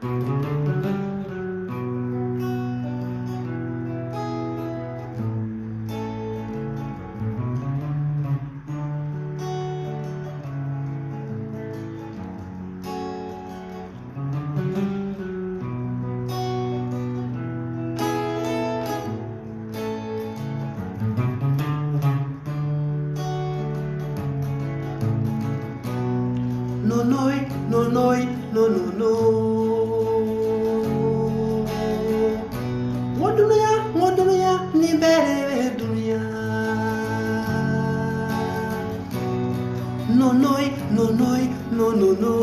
No, no, no, no, no, no, no. What do ya, ni bere dunia. No, no, no, no, no, no, no.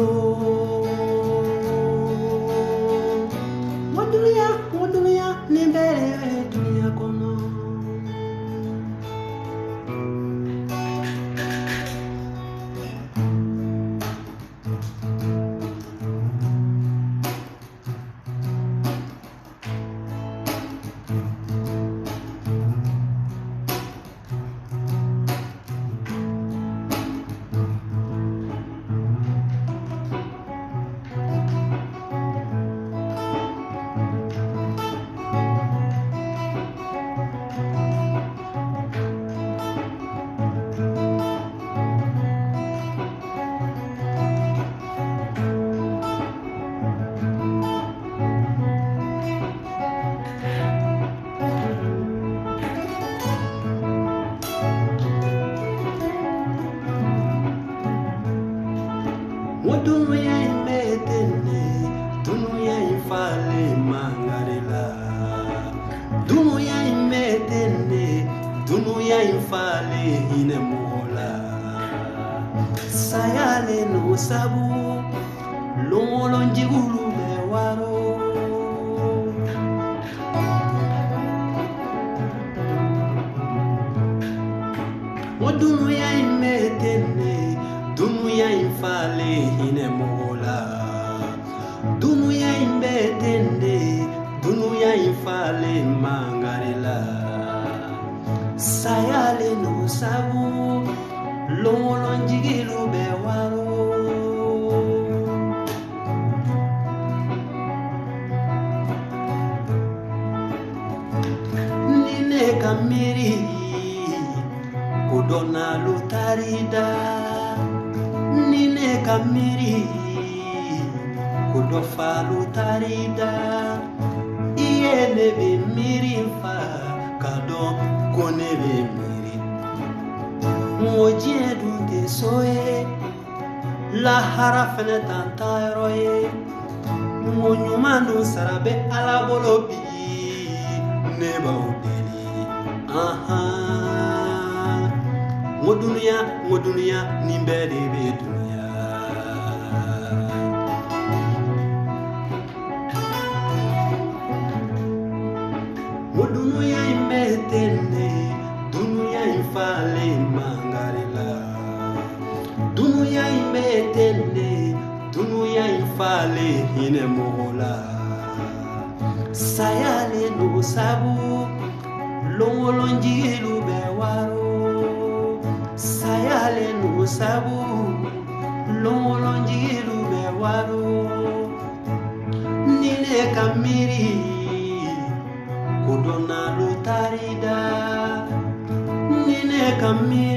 What do ya, ni bere dunia kono. Dunuya imedene, dunuya ifale mangarela. Dunuya imedene, dunuya ifale hinemola. Sayale no sabu, longolo njigulu mewaro. Dunuya imedene, dunuya infale hinemola. Dunuya imbetende, dunuya infale mangarela. Sayale no sabu, longolo njigilu bewaro. Nine kamiri, kudona lutarida. Nine kamiri, kudofa lutarida. Iye nebe miri fa, kado konebe miri. Mojie dute soye, la harafene tantaroye. Monyumanu sarabe alabolobi, neba udeli. Modunia, nimbere be dunia. Modunia imetene, dunia infale mangarela. Dunia imetene, dunia infale hinemola. Sayale no sabu, longolo njigilu bewaro. Sayale no sabu, longolo njigilu bewaro. Nine kamiri, kudona lutarida. Nine kamiri.